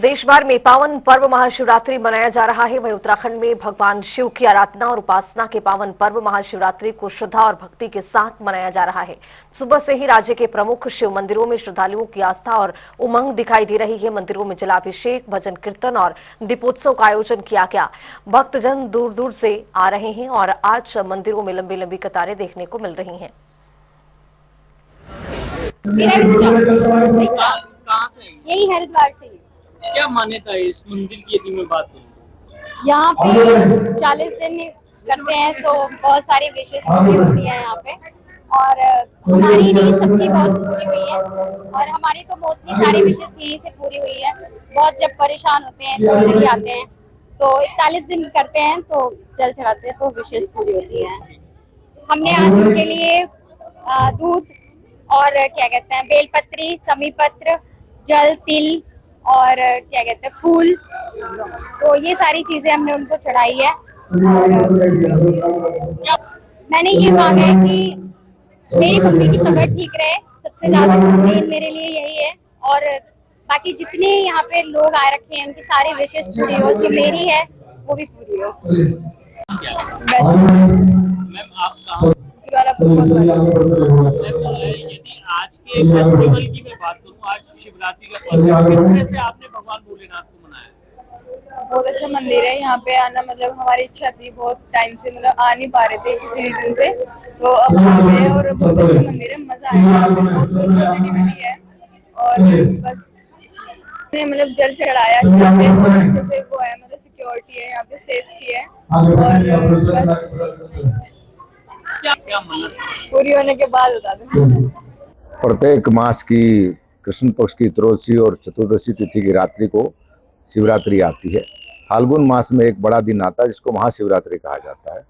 देश भर में पावन पर्व महाशिवरात्रि मनाया जा रहा है। वहीं उत्तराखंड में भगवान शिव की आराधना और उपासना के पावन पर्व महाशिवरात्रि को श्रद्धा और भक्ति के साथ मनाया जा रहा है। सुबह से ही राज्य के प्रमुख शिव मंदिरों में श्रद्धालुओं की आस्था और उमंग दिखाई दे रही है। मंदिरों में जलाभिषेक, भजन कीर्तन और दीपोत्सव का आयोजन किया गया। भक्तजन दूर दूर से आ रहे हैं और आज मंदिरों में लंबी लंबी कतारें देखने को मिल रही हैं। यही हरिद्वार से। क्या मान्यता है इस मंदिर की यदि मैं बात करूं? यहाँ पे 40 दिन करते हैं तो बहुत सारी विशेष पूरी होती है यहाँ पे, और हमारी नहीं सबकी बहुत पूरी हुई है, और हमारी तो मोस्टली सारी विशेष यहीं से पूरी हुई है। बहुत जब परेशान होते हैं तो इधर ही आते हैं, तो 41 दिन करते हैं तो जल चढ़ाते हैं तो विशेष पूरी होती है। हमने आज उनके लिए दूध और क्या कहते हैं बेलपत्री, समीपत्र, जल, तिल और क्या कहते हैं फूल, तो ये सारी चीजें हमने उनको चढ़ाई है। मैंने ये मांगा है कि मेरी मम्मी की तबीयत ठीक रहे, सबसे ज्यादा मेन मेरे लिए यही है, और बाकी जितने यहाँ पे लोग आ रखे हैं उनकी सारी विशेष पूरी हो, जो मेरी है वो भी पूरी हो। मैम आप कहाँ? यदि आज के फेस्टिवल की मैं बात करूँ, आज शिवरात्रि का पर्व है, किस तरह से आपने भगवान भोलेनाथ को मनाया? बहुत अच्छा मंदिर है। यहाँ पे आना मतलब हमारी इच्छा थी, बहुत टाइम से मतलब आ नहीं पा रहे थे किसी रीजन से, तो अब आ गए और बहुत अच्छा मंदिर है, मजा आया। यहाँ पे बहुत पॉजिटिविटी है और बस मतलब जल चढ़ाया अच्छे से वो है, मतलब सिक्योरिटी है यहाँ पे, सेफ्टी है, और बस क्या मन्नत पूरी होने के बाद बता दूं। प्रत्येक मास की कृष्ण पक्ष की त्रयोदशी और चतुर्दशी तिथि की रात्रि को शिवरात्रि आती है। फाल्गुन मास में एक बड़ा दिन आता है जिसको महाशिवरात्रि कहा जाता है।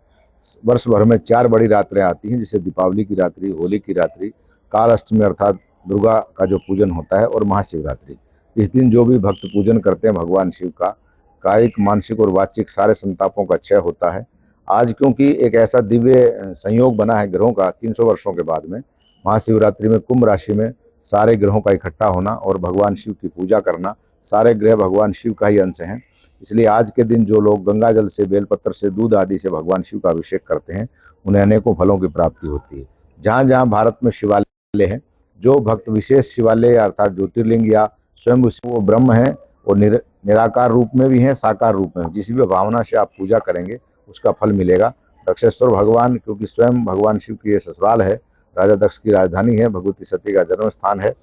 वर्ष भर में 4 बड़ी रात्रें आती हैं, जिसे दीपावली की रात्रि, होली की रात्रि, काल अष्टमी अर्थात दुर्गा का जो पूजन होता है, और महाशिवरात्रि। इस दिन जो भी भक्त पूजन करते हैं भगवान शिव का, कायिक, मानसिक और वाचिक सारे संतापों का क्षय होता है। आज क्योंकि एक ऐसा दिव्य संयोग बना है ग्रहों का 300 वर्षों के बाद में, महाशिवरात्रि में कुंभ राशि में सारे ग्रहों का इकट्ठा होना और भगवान शिव की पूजा करना, सारे ग्रह भगवान शिव का ही अंश हैं। इसलिए आज के दिन जो लोग गंगा जल से, बेलपत्र से, दूध आदि से भगवान शिव का अभिषेक करते हैं, उन्हें अनेकों फलों की प्राप्ति होती है। जहाँ जहाँ भारत में शिवालय हैं, जो भक्त विशेष शिवालय अर्थात ज्योतिर्लिंग या स्वयं वो ब्रह्म हैं, और निराकार रूप में भी हैं, साकार रूप में, जिस भी भावना से आप पूजा करेंगे उसका फल मिलेगा। दक्षेश्वर भगवान, क्योंकि स्वयं भगवान शिव की ये ससुराल है, राजा दक्ष की राजधानी है, भगवती सती का जन्म स्थान है,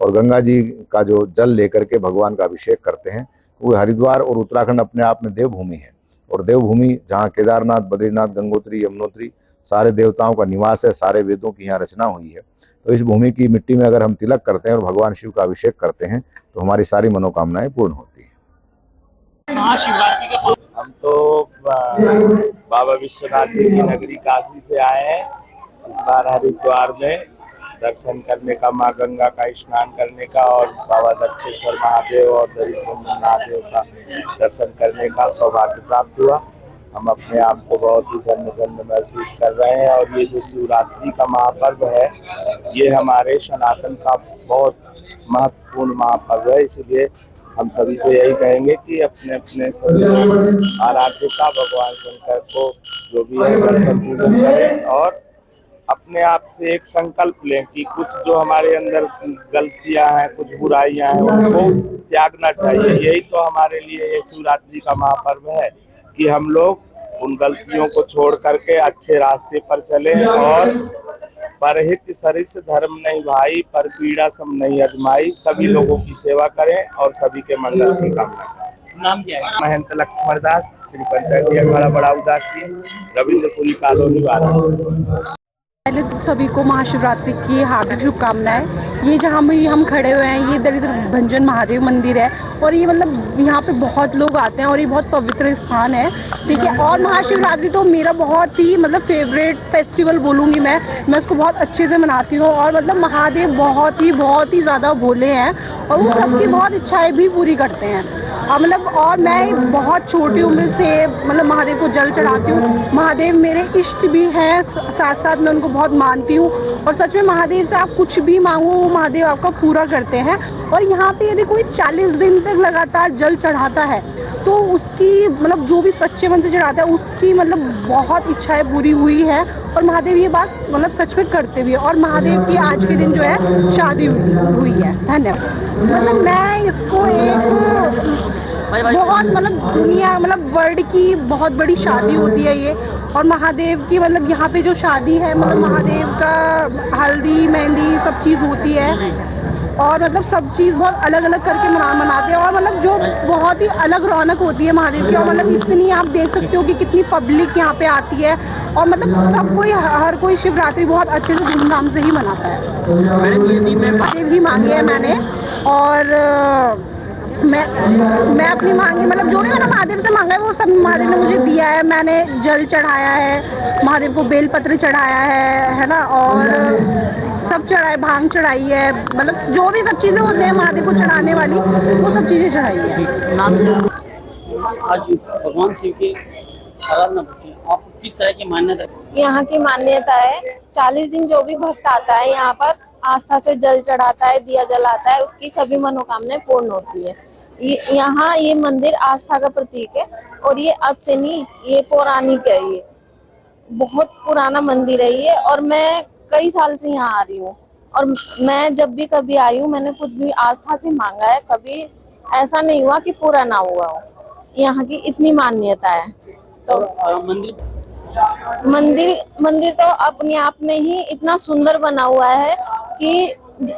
और गंगा जी का जो जल लेकर के भगवान का अभिषेक करते हैं, वो हरिद्वार और उत्तराखंड अपने आप में देवभूमि है। और देवभूमि जहाँ केदारनाथ, बद्रीनाथ, गंगोत्री, यमुनोत्री सारे देवताओं का निवास है, सारे वेदों की यहाँ रचना हुई है। तो इस भूमि की मिट्टी में अगर हम तिलक करते हैं और भगवान शिव का अभिषेक करते हैं तो हमारी सारी मनोकामनाएं पूर्ण होती है। महाशिवरात्रि का हम तो बाबा विश्वनाथ जी की नगरी काशी से आए हैं। इस बार हरिद्वार में दर्शन करने का, माँ गंगा का स्नान करने का, और बाबा दक्षेश्वर महादेव और दरिद्र महादेव का दर्शन करने का सौभाग्य प्राप्त हुआ। हम अपने आप को बहुत ही धन्य महसूस कर रहे हैं। और ये जो शिवरात्रि का महापर्व है, ये हमारे सनातन का बहुत महत्वपूर्ण महापर्व है। इसलिए हम सभी से यही कहेंगे कि अपने अपने सभी आराध्यता भगवान शंकर को जो भी है दर्शन पूजन करें, और अपने आप से एक संकल्प लें कि कुछ जो हमारे अंदर गलतियां हैं, कुछ बुराइयां हैं, उनको त्यागना चाहिए। यही तो हमारे लिए ये शिवरात्रि का महापर्व है कि हम लोग उन गलतियों को छोड़ करके अच्छे रास्ते पर चलें, और परहित सरिस धर्म नहीं भाई, पर पीड़ा सम नहीं अजमाई, सभी लोगों की सेवा करें और सभी के मंगल की कामना करें। नाम क्या है? महंत लक्ष्मण दास, श्री पंचायती अखाड़ा बड़ा उदासी, रविंद्रपुरी कॉलोनी, वाराणसी। पहले तो सभी को महाशिवरात्रि की हार्दिक शुभकामनाएं। ये जहाँ हम खड़े हुए हैं, ये दरिद्र भंजन महादेव मंदिर है, और ये मतलब यहाँ पे बहुत लोग आते हैं और ये बहुत पवित्र स्थान है, ठीक है। और महाशिवरात्रि तो मेरा बहुत ही मतलब फेवरेट फेस्टिवल बोलूँगी मैं उसको बहुत अच्छे से मनाती हूँ। और मतलब महादेव बहुत ही ज़्यादा भोले हैं, और वो सबकी बहुत इच्छाएँ भी पूरी करते हैं। मतलब और मैं बहुत छोटी उम्र से मतलब महादेव को जल चढ़ाती हूँ। महादेव मेरे इष्ट भी हैं, साथ साथ मैं उनको बहुत मानती हूँ, और सच में महादेव से आप कुछ भी मांगो वो महादेव आपका पूरा करते हैं। और यहाँ पे यदि कोई 40 दिन तक लगातार जल चढ़ाता है तो उसकी मतलब जो भी सच्चे मन से चढ़ाता है उसकी मतलब बहुत इच्छाएं पूरी हुई है और महादेव ये बात मतलब सच में करते भी है। और महादेव की आज के दिन जो है शादी हुई है। धन्यवाद। मतलब मैं इसको एक बहुत मतलब दुनिया मतलब वर्ल्ड की बहुत बड़ी शादी होती है ये, और महादेव की मतलब यहाँ पे जो शादी है मतलब महादेव का हल्दी मेहंदी सब चीज़ होती है और मतलब सब चीज़ बहुत अलग अलग करके मनाते हैं और मतलब जो बहुत ही अलग रौनक होती है महादेव की। और मतलब इतनी आप देख सकते हो कि कितनी पब्लिक यहाँ पे आती है और मतलब सब कोई हर कोई शिवरात्रि बहुत अच्छे से धूमधाम से ही मनाता है। महादेव ही मांगी है मैंने और मैं अपनी मांगी मतलब जो भी मैंने महादेव से मांगा है वो सब महादेव ने मुझे दिया है। मैंने जल चढ़ाया है, महादेव को बेलपत्र चढ़ाया है ना, और सब चढ़ाए, भांग चढ़ाई है, मतलब जो भी सब चीज़ें होते हैं महादेव को चढ़ाने वाली वो सब चीज़ें चढ़ाई है। आज भगवान शिव के आराधना होती है, आपको किस तरह की मान्यता? यहाँ की मान्यता है 40 दिन जो भी भक्त आता है यहाँ पर आस्था से जल चढ़ाता है, दिया जलाता है, उसकी सभी मनोकामनाएं पूर्ण होती है। यहाँ ये मंदिर आस्था का प्रतीक है और ये अब से नहीं, ये पौराणिक है, ये बहुत पुराना मंदिर है ये। और मैं कई साल से यहाँ आ रही हूँ और मैं जब भी कभी आई हूँ मैंने कुछ भी आस्था से मांगा है, कभी ऐसा नहीं हुआ कि पूरा ना हुआ हो। यहाँ की इतनी मान्यता है। तो मंदिर तो अपने आप में ही इतना सुंदर बना हुआ है कि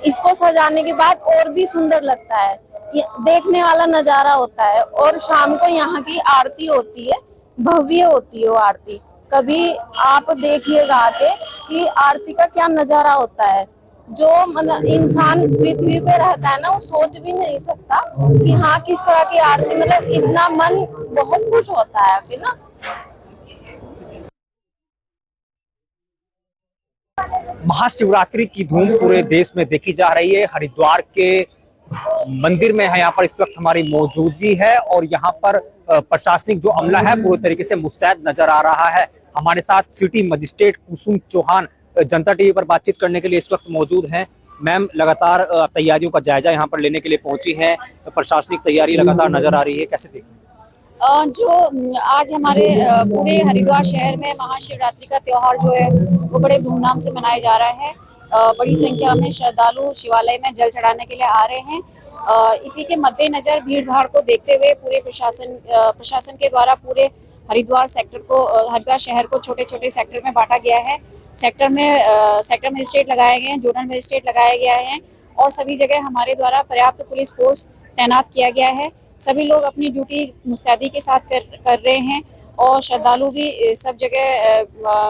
इसको सजाने के बाद और भी सुंदर लगता है, देखने वाला नजारा होता है। और शाम को यहाँ की आरती होती है, भव्य होती है वो आरती, कभी आप देखिएगा आके कि आरती का क्या नजारा होता है। जो मतलब इंसान पृथ्वी पे रहता है ना वो सोच भी नहीं सकता कि हाँ किस तरह की आरती, मतलब इतना मन बहुत खुश होता है कि ना। महाशिवरात्रि की धूम पूरे देश में देखी जा रही है। हरिद्वार के मंदिर में है यहाँ पर इस वक्त हमारी मौजूदगी है और यहाँ पर प्रशासनिक जो अमला है पूरी तरीके से मुस्तैद नजर आ रहा है। हमारे साथ सिटी मजिस्ट्रेट कुसुम चौहान जनता टीवी पर बातचीत करने के लिए इस वक्त मौजूद हैं। मैम, लगातार तैयारियों का जायजा यहाँ पर लेने के लिए पहुंची है, प्रशासनिक तैयारी लगातार नजर आ रही है, कैसे देखें? जो आज हमारे पूरे हरिद्वार शहर में महाशिवरात्रि का त्योहार जो है वो बड़े धूमधाम से मनाया जा रहा है। बड़ी संख्या में श्रद्धालु शिवालय में जल चढ़ाने के लिए आ रहे हैं। इसी के मद्देनजर भीड़ भाड़ को देखते हुए पूरे प्रशासन के द्वारा पूरे हरिद्वार शहर को छोटे छोटे सेक्टर में बांटा गया है। सेक्टर मजिस्ट्रेट लगाए गए हैं, जोनल मजिस्ट्रेट लगाया गया है और सभी जगह हमारे द्वारा पर्याप्त पुलिस फोर्स तैनात किया गया है। सभी लोग अपनी ड्यूटी मुस्तैदी के साथ कर रहे हैं और श्रद्धालु भी सब जगह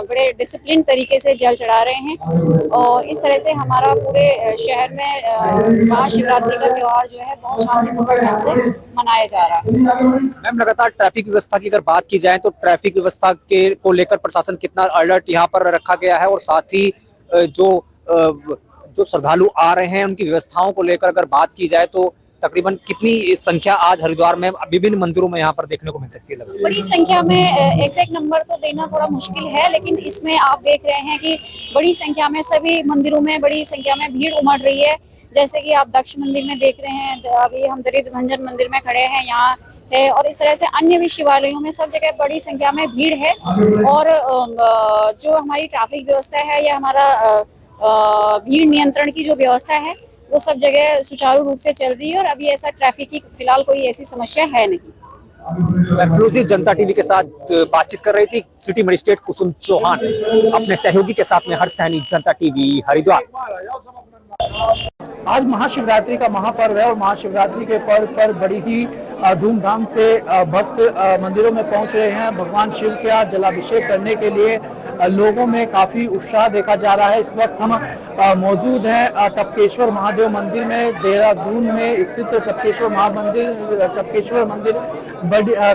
बड़े डिसिप्लिन तरीके से जल चढ़ा रहे हैं और इस तरह से हमारा पूरे शहर में महाशिवरात्रि का त्योहार जो है बहुत शांतिपूर्ण ढंग से मनाया जा रहा है। मैम, लगातार ट्रैफिक व्यवस्था की अगर बात की जाए तो ट्रैफिक व्यवस्था को लेकर प्रशासन कितना अलर्ट यहाँ पर रखा गया है और साथ ही जो श्रद्धालु आ रहे हैं उनकी व्यवस्थाओं को लेकर अगर बात की जाए तो तकरीबन कितनी संख्या आज हरिद्वार में विभिन्न मंदिरों में यहाँ पर देखने को मिल सकती है? बड़ी संख्या में एग्जैक्ट नंबर तो देना थोड़ा मुश्किल है, लेकिन इसमें आप देख रहे हैं कि बड़ी संख्या में सभी मंदिरों में बड़ी संख्या में भीड़ उमड़ रही है। जैसे कि आप दक्ष मंदिर में देख रहे हैं, अभी हम दरिद्र भंजन मंदिर में खड़े हैं यहाँ है और इस तरह से अन्य भी शिवालयों में सब जगह बड़ी संख्या में भीड़ है। और जो हमारी ट्रैफिक व्यवस्था है या हमारा भीड़ नियंत्रण की जो व्यवस्था है वो सब जगह सुचारू रूप से चल रही है और अभी ऐसा ट्रैफिक की फिलहाल कोई ऐसी समस्या है नहीं। जनता टीवी के साथ बातचीत कर रही थी सिटी मजिस्ट्रेट कुसुम चौहान अपने सहयोगी के साथ में। हर्ष सैनी, जनता टीवी, हरिद्वार। आज महाशिवरात्रि का महापर्व है और महाशिवरात्रि के पर्व पर बड़ी ही धूमधाम से भक्त मंदिरों में पहुंच रहे हैं। भगवान शिव का जलाभिषेक करने के लिए लोगों में काफी उत्साह देखा जा रहा है। इस वक्त हम मौजूद हैं टपकेश्वर महादेव मंदिर में, देहरादून में स्थित टपकेश्वर मंदिर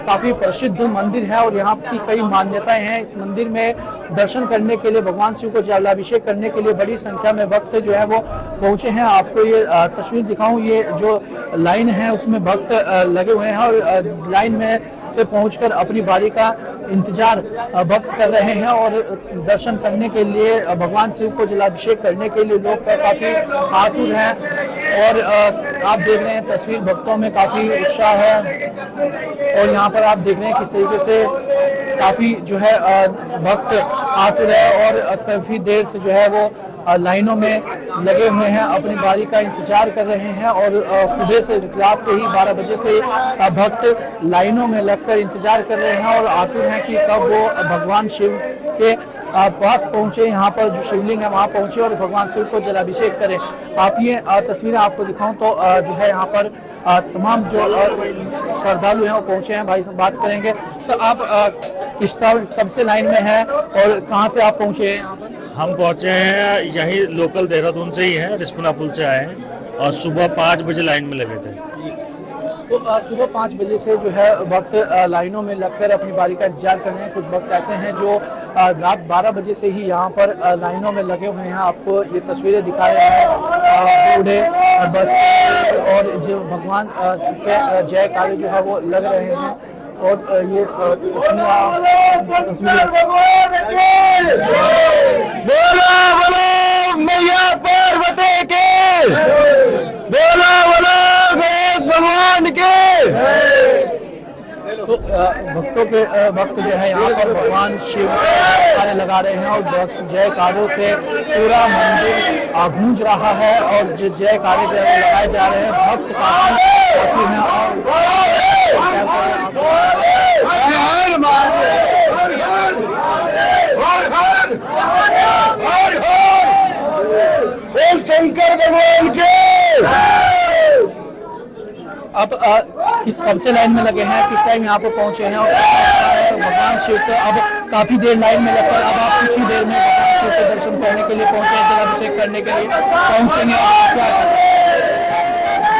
काफी प्रसिद्ध मंदिर है और यहाँ की कई मान्यताएं हैं। इस मंदिर में दर्शन करने के लिए, भगवान शिव को जलाभिषेक करने के लिए बड़ी संख्या में भक्त जो है वो पहुंचे हैं। आपको ये तस्वीर दिखाऊं, ये जो लाइन है उसमें भक्त लगे हुए हैं और लाइन में से पहुंचकर अपनी बारी का इंतजार भक्त कर रहे हैं और दर्शन करने के लिए भगवान शिव को जलाभिषेक करने के लिए लोग काफी आतुर हैं। और आप देख रहे हैं तस्वीर, भक्तों में काफी उत्साह है और यहाँ पर आप देख रहे हैं किस तरीके से काफी जो है भक्त आतुर है और काफी देर से जो है वो लाइनों में लगे हुए हैं, अपनी बारी का इंतजार कर रहे हैं। और सुबह से रात से ही 12 बजे से भक्त लाइनों में लगकर इंतजार कर रहे हैं और आतुर हैं कि कब वो भगवान शिव के पास पहुंचे, यहाँ पर जो शिवलिंग है वहां पहुंचे और भगवान शिव को जलाभिषेक करें। आप ये तस्वीरें आपको दिखाऊं तो जो है यहाँ पर तमाम जो श्रद्धालु हैं वो पहुंचे हैं। भाई से बात करेंगे। सर, आप किस कब से लाइन में हैं और कहाँ से आप पहुंचे हैं यहाँ पर? हम पहुंचे हैं यही लोकल देहरादून से ही हैं, रिस्पना पुल से आए हैं और सुबह 5 बजे लाइन में लगे थे। तो सुबह 5 बजे से जो है वक्त लाइनों में लगकर अपनी बारी का इंतजार कर रहे हैं। कुछ वक्त ऐसे हैं जो रात 12 बजे से ही यहाँ पर लाइनों में लगे हुए हैं। आपको ये तस्वीरें दिखा रहे हैं, बूढ़े बच्चे और जो भगवान के जयकारे जो है वो लग रहे हैं। और ये मैया पार्वती के, बोला बोला गणेश भगवान के। तो भक्तों के भक्त जो है यहाँ पर भगवान शिव के लगा रहे हैं और जयकारों से पूरा मंदिर गूंज रहा है और जो जयकारे जो है लगाए जा रहे हैं। भक्त काफी शंकर भगवान के। अब किस कब से लाइन में लगे हैं, किस टाइम यहाँ पर पहुंचे हैं और तो भगवान शिव को अब काफी देर लाइन में लगकर अब आप कुछ ही देर में भगवान शिव के दर्शन करने के लिए पहुंचे हैं, जलाभिषेक करने के लिए पहुंचेंगे।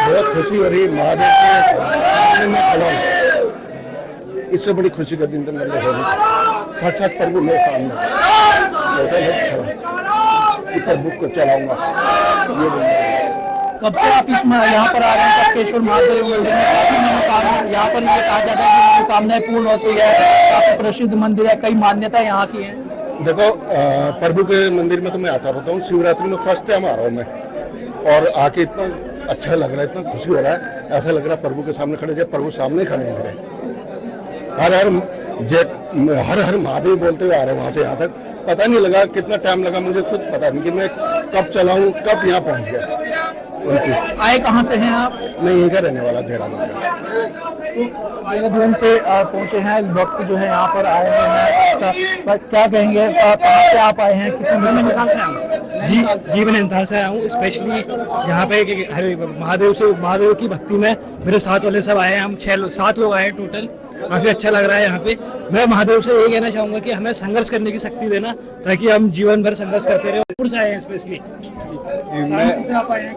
बहुत खुशी हो रही है, महादेव के में खड़ा हूं। इससे बड़ी खुशी का दिन तो मेरे हो नहीं सकता। साक्षात प्रभु मेरे सामने प्रभु को चलाऊंगा। कब से आप इसमें यहाँ पर आ रहे हैं? टपकेश्वर महादेव मंदिर में काफी मनोकामना, यहाँ पर ये कहा जाता है कि मनोकामनाएं पूर्ण होती है, काफी प्रसिद्ध मंदिर है, कई मान्यता यहाँ की है। देखो, प्रभु के मंदिर में तो मैं आता रहता हूँ। शिवरात्रि में फर्स्ट टाइम आ रहा हूँ मैं और आके इतना अच्छा लग रहा है, इतना खुशी हो रहा है। ऐसा लग रहा है प्रभु के सामने खड़े, जब प्रभु सामने खड़े हैं मेरे। हर हर महादेव बोलते हुए आ रहे हैं वहां से यहाँ तक। पता नहीं लगा कितना टाइम लगा, मुझे खुद पता नहीं कि मैं कब चला हूँ, कब यहाँ पहुँच गया। आए कहाँ से हैं आप? मैं यहीं का रहने वाला, देहरादून का। देहरादून से पहुंचे हैं भक्त जो है यहाँ पर आए हैं। क्या कहेंगे, कहाँ से आप आए हैं? कितने नैनीताल से आए? जी मैं नैनीताल से आया हूँ। स्पेशली यहाँ पे महादेव की भक्ति में मेरे साथ वाले सब आए हैं। हम 7 लोग आए हैं टोटल। काफी अच्छा लग रहा है यहाँ पे। मैं महादेव से ये कहना चाहूंगा कि हमें संघर्ष करने की शक्ति देना, ताकि हम जीवन भर संघर्ष करते रहे। से आए हैं स्पेशली।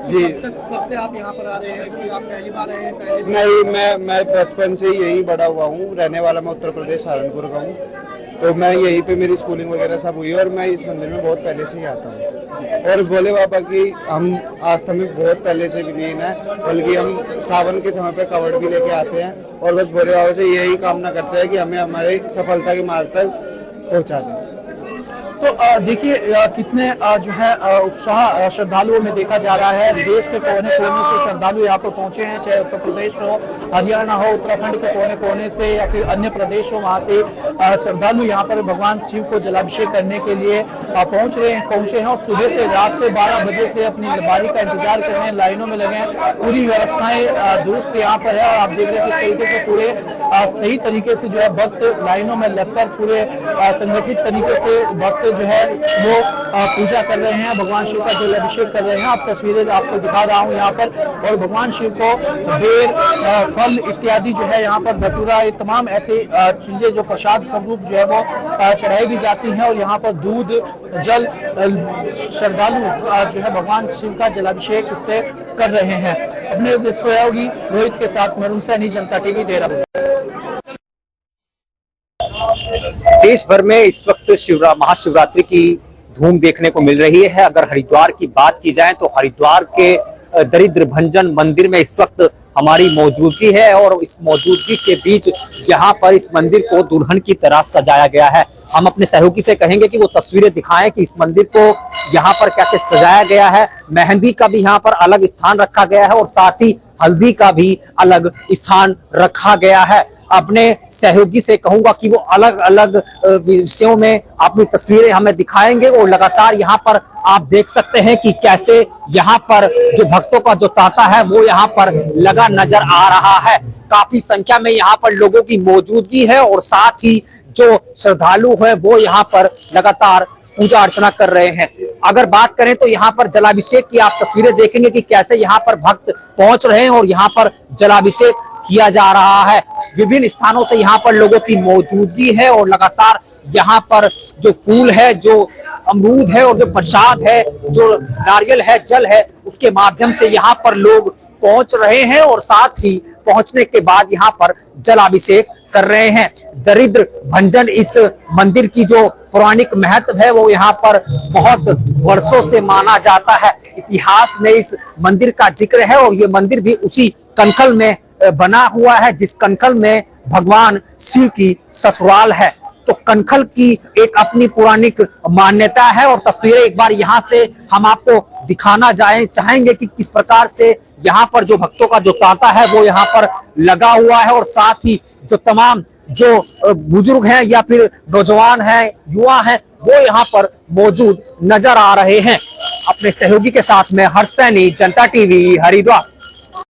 जी, कब से आप यहाँ पर आ रहे हैं? आप पहली बार आए हैं? नहीं, मैं बचपन से यहीं बड़ा हुआ हूँ। रहने वाला मैं उत्तर प्रदेश सहारनपुर का हूँ, तो मैं यहीं पे मेरी स्कूलिंग वगैरह सब हुई है और मैं इस मंदिर में बहुत पहले से ही आता हूँ। और भोले बाबा की हम आस्था में बहुत पहले से विलीन है, बल्कि हम सावन के समय पे कावड़ भी लेके आते हैं और बस भोले बाबा से यही कामना करते हैं कि हमें हमारी सफलता के मार्ग तक पहुँचा दें। तो देखिए कितने जो है उत्साह श्रद्धालुओं में देखा जा रहा है। देश के कोने कोने से श्रद्धालु यहाँ पर पहुंचे हैं, चाहे उत्तर प्रदेश हो, हरियाणा हो, उत्तराखंड के कोने कोने से या फिर अन्य प्रदेश हो, वहाँ से श्रद्धालु यहाँ पर भगवान शिव को जलाभिषेक करने के लिए पहुंचे हैं और सुबह से रात से 12 बजे से अपनी बारी का इंतजार कर रहे हैं, लाइनों में लगे हैं। पूरी व्यवस्थाएं दुरुस्त यहाँ पर है और आप देख रहे हैं किस तरीके से पूरे सही तरीके से जो है भक्त लाइनों में लगकर पूरे संगठित तरीके से भक्त जो है वो पूजा कर रहे हैं, भगवान शिव का जलाभिषेक कर रहे हैं। आप तस्वीरें आपको दिखा रहा हूँ यहाँ पर। और भगवान शिव को बेर, फल इत्यादि जो है यहाँ पर धतूरा, ये तमाम ऐसे चीजें जो प्रसाद स्वरूप जो है वो चढ़ाई भी जाती हैं। और यहाँ पर दूध जल श्रद्धालु जो है भगवान शिव का जलाभिषेक से कर रहे हैं। अपने सहयोगी रोहित के साथ मरुण सैनी, जनता टीवी, देहरादून। देश भर में इस वक्त महाशिवरात्रि की धूम देखने को मिल रही है। अगर हरिद्वार की बात की जाए तो हरिद्वार के दरिद्र भंजन मंदिर में इस वक्त हमारी मौजूदगी है और इस मौजूदगी के बीच यहाँ पर इस मंदिर को दुल्हन की तरह सजाया गया है। हम अपने सहयोगी से कहेंगे कि वो तस्वीरें दिखाएं कि इस मंदिर को यहाँ पर कैसे सजाया गया है। मेहंदी का भी यहाँ पर अलग स्थान रखा गया है और साथ ही हल्दी का भी अलग स्थान रखा गया है। अपने सहयोगी से कहूंगा कि वो अलग अलग विषयों में अपनी तस्वीरें हमें दिखाएंगे और लगातार यहाँ पर आप देख सकते हैं कि कैसे यहाँ पर जो भक्तों का जो तांता है वो यहाँ पर लगा नजर आ रहा है। काफी संख्या में यहाँ पर लोगों की मौजूदगी है और साथ ही जो श्रद्धालु है वो यहाँ पर लगातार पूजा अर्चना कर रहे हैं। अगर बात करें तो यहाँ पर जलाभिषेक की आप तस्वीरें देखेंगे कि कैसे यहाँ पर भक्त पहुंच रहे हैं और यहाँ पर जलाभिषेक किया जा रहा है। विभिन्न स्थानों से यहाँ पर लोगों की मौजूदगी है और लगातार यहाँ पर जो फूल है, जो अमरूद है और जो प्रसाद है, जो नारियल है, जल है, उसके माध्यम से यहाँ पर लोग पहुंच रहे हैं और साथ ही पहुंचने के बाद यहाँ पर जलाभिषेक कर रहे हैं। दरिद्र भंजन इस मंदिर की जो पौराणिक महत्व है वो यहाँ पर बहुत वर्षों से माना जाता है। इतिहास में इस मंदिर का जिक्र है और ये मंदिर भी उसी कनखल में बना हुआ है जिस कनखल में भगवान शिव की ससुराल है। तो कनखल की एक अपनी पौराणिक मान्यता है और तस्वीरें एक बार यहाँ से हम आपको दिखाना चाहेंगे कि किस प्रकार से यहाँ पर जो भक्तों का जो तांता है वो यहाँ पर लगा हुआ है और साथ ही जो तमाम जो बुजुर्ग हैं या फिर नौजवान हैं, युवा हैं, वो यहाँ पर मौजूद नजर आ रहे हैं। अपने सहयोगी के साथ में हर्ष सैनी, जनता टीवी, हरिद्वार।